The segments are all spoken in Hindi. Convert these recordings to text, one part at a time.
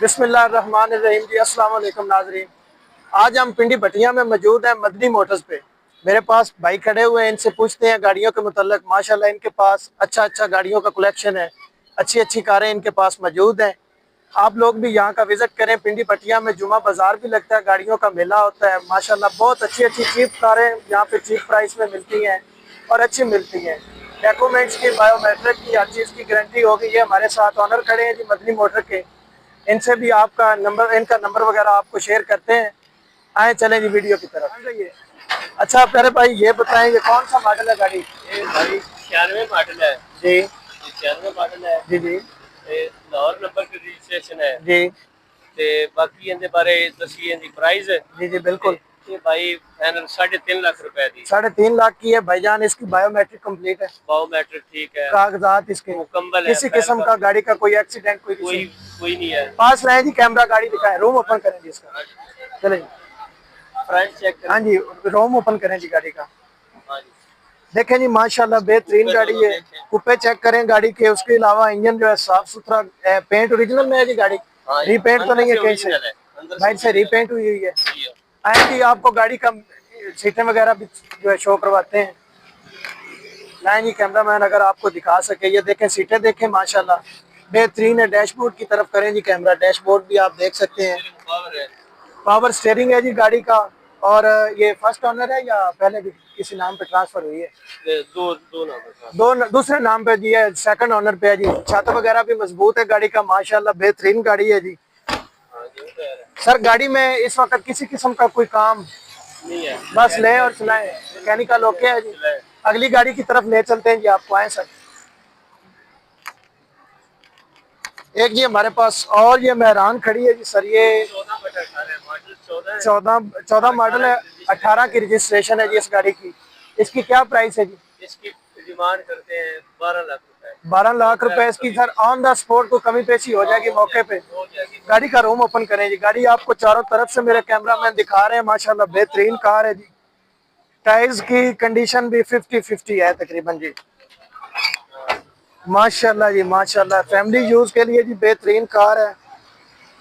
बिस्मिल्लाहिर्रहमानिर्रहीम जी। अस्सलाम वालेकुम नाज़रीन। आज हम पिंडी भटिया में मौजूद हैं मदनी मोटर्स पे। मेरे पास भाई खड़े हुए हैं, इनसे पूछते हैं गाड़ियों के मुतल्लिक। माशाल्लाह इनके पास अच्छा गाड़ियों का कलेक्शन है, अच्छी कारें इनके पास मौजूद हैं। आप लोग भी यहाँ का विज़िट करें। पिंडी भटिया में जुमा बाज़ार भी लगता है, गाड़ियों का मेला होता है। माशाल्लाह बहुत अच्छी चीप कारें यहाँ पे चीप प्राइस में मिलती हैं और अच्छी मिलती हैं। डॉक्यूमेंट्स की, बायोमेट्रिक की, हर चीज़ की गारंटी होगी। ये हमारे साथ ऑनर खड़े हैं जी मदनी मोटर के। इनसे भी आपका नंबर, इनका नंबर वगैरह आपको शेयर करते हैं। आए चलें जी वीडियो की तरफ। अच्छा प्यारे भाई, ये बताएं ये कौन सा मॉडल है गाड़ी? ये भाई 96 मॉडल है जी। 96 मॉडल है जी। लाहौर नंबर की रजिस्ट्रेशन है जी। ते बाकी इनके बारे दसी इनकी प्राइस है। जी बिल्कुल। ये भाई फाइनल 3.5 लाख रुपए दी। 3.5 लाख की है भाईजान। इसकी बायोमेट्रिक कंप्लीट है, बायोमेट्रिक ठीक है, कागजात इसके मुकम्मल है, किसी किस्म का गाड़ी का कोई एक्सीडेंट कोई नहीं है। पास रहे जी। कैमरा गाड़ी दिखाएं, रूम ओपन करें जी इसका। चले जी, फ्रंट चेक करें। हाँ जी, रूम ओपन करें जी गाड़ी का। हाँ जी, देखें जी माशाल्लाह बेहतरीन गाड़ी है। कुप्पे चेक करें गाड़ी के। उसके अलावा इंजन जो है साफ सुथरा है। पेंट ओरिजिनल में है जी गाड़ी, रीपेंट तो नहीं है कहीं से, बाहर से रीपेंट हुई है। आए जी आपको गाड़ी का सीटें वगैरह भी जो है शो करवाते हैं। लाएं जी कैमरा मैन अगर आपको दिखा सके। ये देखें सीटें, देखें माशाल्लाह बेहतरीन है। डैशबोर्ड की तरफ करें जी कैमरा। डैशबोर्ड भी आप देख सकते हैं। पावर स्टीयरिंग है जी गाड़ी का। और ये फर्स्ट ओनर है या पहले भी किसी नाम पे ट्रांसफर हुई है? दो दूसरे नाम पे जी है, सेकंड ओनर पे है जी। छत वगैरह भी मजबूत है गाड़ी का, माशाल्लाह बेहतरीन गाड़ी है जी। सर गाड़ी में इस वक्त किसी किस्म का कोई काम नहीं है, बस ले और चलाएं, मैकेनिकल ओके है जी। अगली गाड़ी की तरफ ले चलते हैं जी आपको। आए सर, एक जी हमारे पास और ये मेहरान खड़ी है जी सर। ये 14 मॉडल है, 18 की रजिस्ट्रेशन है जी इस गाड़ी की। इसकी क्या प्राइस है जी? इसकी डिमांड करते हैं 12 लाख रुपए। 12 लाख रुपए इसकी। सर ऑन द स्पॉट को कमी पेशी हो जाएगी मौके पे। गाड़ी का रूम ओपन करें जी। गाड़ी आपको चारों तरफ से मेरे कैमरामैन दिखा रहे हैं। माशाल्लाह बेहतरीन कार है जी। टायर्स की कंडीशन भी 50-50 है तकरीबन जी। माशाल्लाह जी माशाल्लाह, फैमिली यूज के लिए जी बेहतरीन कार है।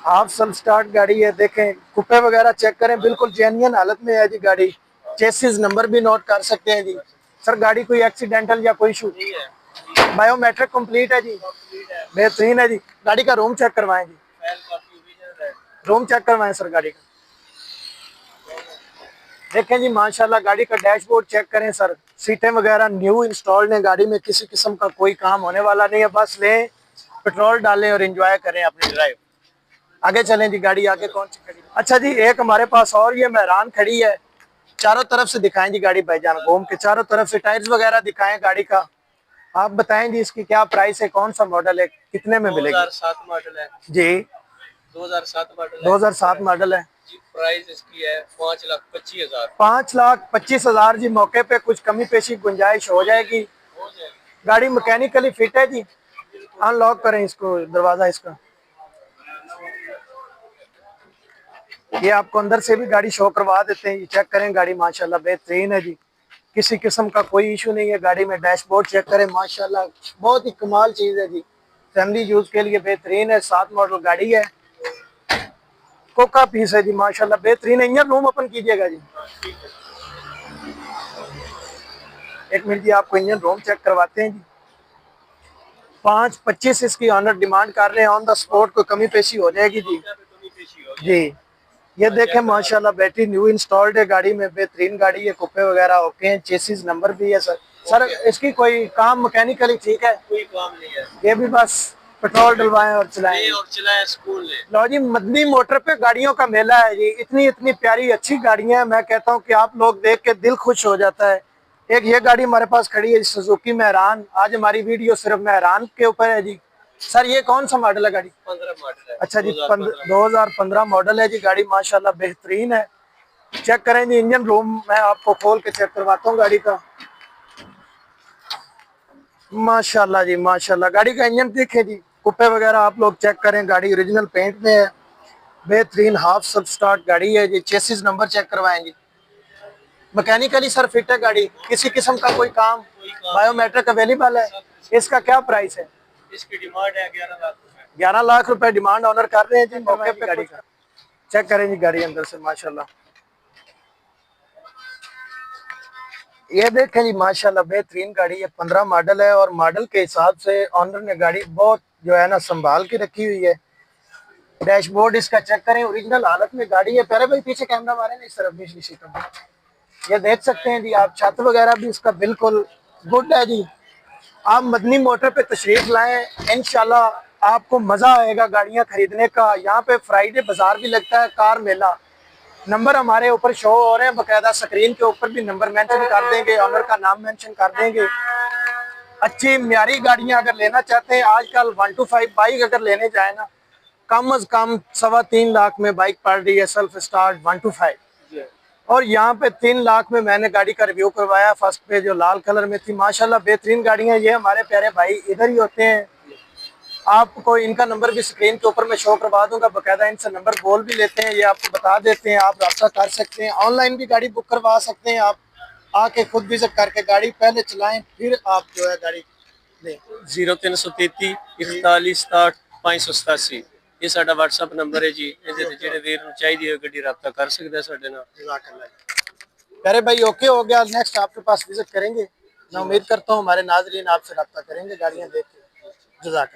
हाफ सल स्टार्ट गाड़ी है। देखें कुप्पे वगैरह चेक करें, बिल्कुल जेन्युइन हालत में है जी गाड़ी। चेसिस नंबर भी नोट कर सकते हैं जी। सर गाड़ी कोई एक्सीडेंटल या कोई इशू नहीं है? बायोमेट्रिक कंप्लीट है जी, बेहतरीन है जी। गाड़ी का रूम चेक करवाएं जी। रूम चेक करवाएं सर गाड़ी का। देखें जी माशाल्लाह गाड़ी का डैशबोर्ड चेक करें सर। सीटें वगैरह न्यू इंस्टॉल्ड हैं गाड़ी में, किसी किस्म का कोई काम होने वाला नहीं है। बस लें, पेट्रोल डालें और एंजॉय करें अपनी ड्राइव। आगे चलें जी। गाड़ी आगे कौन सी खड़ी? अच्छा जी, एक हमारे पास और ये मेहरान खड़ी है। चारों तरफ से दिखाएं जी गाड़ी भाईजान, घूम के चारों तरफ से टायर्स वगैरह दिखाएं गाड़ी का। आप बताएं जी इसकी क्या प्राइस है, कौन सा मॉडल है, कितने में मिलेगी? 2007 मॉडल है जी। 2007 मॉडल है। 2007 मॉडल है जी। प्राइस इसकी है 5,25,000। 5,25,000 जी। मौके पे कुछ कमी पेशी गुंजाइश हो जाएगी। गाड़ी मैकेनिकली फिट है जी। अनलॉक करें इसको, दरवाजा इसका। ये आपको अंदर से भी गाड़ी शो करवा देते हैं। ये चेक करें गाड़ी माशाल्लाह बेहतरीन है जी। किसी किस्म का कोई इशू नहीं है गाड़ी में। डैशबोर्ड चेक करें माशाल्लाह, बहुत ही कमाल चीज है जी। फैमिली यूज के लिए बेहतरीन है। 7 मॉडल गाड़ी है, कोका पीस है जी माशाल्लाह बेहतरीन है। इंजन रूम ओपन कीजिएगा जी। एक मिनट जी, आपको इंजन रूम चेक करवाते हैं जी। 5,25 इसकी ऑनर डिमांड कर रहे हैं। ऑन द स्पॉट कोई कमी पेशी हो जाएगी जी। जी ये देखें माशाल्लाह बैटरी न्यू इंस्टॉल्ड है गाड़ी में, बेहतरीन गाड़ी है। कुप्पे वगैरह ओके हैं, चेसिस नंबर भी है सर। सर इसकी कोई काम मैकेनिकली ठीक है? कोई काम नहीं है, ये भी बस पेट्रोल डलवाएं और चलाएं। स्कूल में। लो जी, मदनी मोटर पे गाड़ियों का मेला है जी। इतनी प्यारी अच्छी गाड़ियां हैं, मैं कहता हूँ कि आप लोग देख के दिल खुश हो जाता है। एक ये गाड़ी हमारे पास खड़ी है सुजुकी मेहरान। आज हमारी वीडियो सिर्फ मेहरान के ऊपर है जी। सर ये कौन सा मॉडल है गाड़ी? 15 मॉडल है। अच्छा जी, 2015 मॉडल है जी गाड़ी, माशाल्लाह बेहतरीन है। चेक करें जी इंजन रूम, मैं आपको खोल के चेक करवाता हूँ गाड़ी का। माशाल्लाह जी माशाल्लाह, गाड़ी का इंजन देखें जी। कुप्पे वगैरह आप लोग चेक करें, गाड़ी ओरिजिनल पेंट में है। बेहतरीन हाफ सब स्टार्ट गाड़ी है जी। चेसिस नंबर चेक करवाएं जी। मैकेनिकली सर फिट है गाड़ी, किसी किस्म का कोई काम। बायोमेट्रिक अवेलेबल है। इसका क्या प्राइस है? इसकी डिमांड है 11 लाख रुपए। 11 लाख रुपए डिमांड ऑनर कर रहे हैं जी मौके पे गाड़ी का। चेक करें जी गाड़ी अंदर से माशाल्लाह, ये देखें जी माशाल्लाह बेहतरीन गाड़ी है, 15 मॉडल है और मॉडल के हिसाब से ऑनर ने गाड़ी बहुत जो है ना संभाल के रखी हुई है। डैशबोर्ड इसका चेक करें, ओरिजिनल हालत में गाड़ी है। प्यारे भाई पीछे कैमरा मारे ना इस तरफ भी शीशे का, ये देख सकते हैं जी आप, छत वगैरह भी इसका बिल्कुल गुड है जी। आप मदनी मोटर पे तशरीफ लाएं, इंशाल्लाह आपको मजा आएगा गाड़ियां खरीदने का। यहाँ पे फ्राइडे बाजार भी लगता है, कार मेला। नंबर हमारे ऊपर शो हो रहे हैं, बकायदा स्क्रीन के ऊपर भी नंबर मेंशन कर देंगे, ऑनर का नाम मेंशन कर देंगे। अच्छी म्यारी गाड़ियां अगर लेना चाहते हैं, आजकल 125 बाइक अगर लेने जाए ना, कम अज कम 3.25 लाख में बाइक पड़ रही है सेल्फ स्टार्ट 125। और यहाँ पे 3 लाख में मैंने गाड़ी का रिव्यू करवाया, फर्स्ट पे जो लाल कलर में थी। माशाल्लाह बेहतरीन गाड़ियाँ, ये हमारे प्यारे भाई इधर ही होते हैं। आपको इनका नंबर भी स्क्रीन के ऊपर मैं शो करवा दूंगा, बकायदा इनसे नंबर बोल भी लेते हैं, ये आपको बता देते हैं, आप रब्ता कर सकते हैं। ऑनलाइन भी गाड़ी बुक करवा सकते हैं, आप आके खुद विजिट करके गाड़ी पहले चलाएं, फिर आप जो है गाड़ी लें। 0333 41 60 587 ये साडा WhatsApp नंबर है जी। ਇਹਦੇ ਤੇ ਜਿਹੜੇ ਵੀਰ ਨੂੰ ਚਾਹੀਦੀ ਹੋਵੇ ਗੱਡੀ ਰਾਬਤਾ कर सकदा है ਸਾਡੇ ਨਾਲ। प्यारे भाई ओके हो गया, नेक्स्ट आपके पास विजिट करेंगे। मैं उम्मीद करता हूँ हमारे नाजरीन आपसे रब्ता करेंगे गाड़ियाँ देख के। जज़ाक।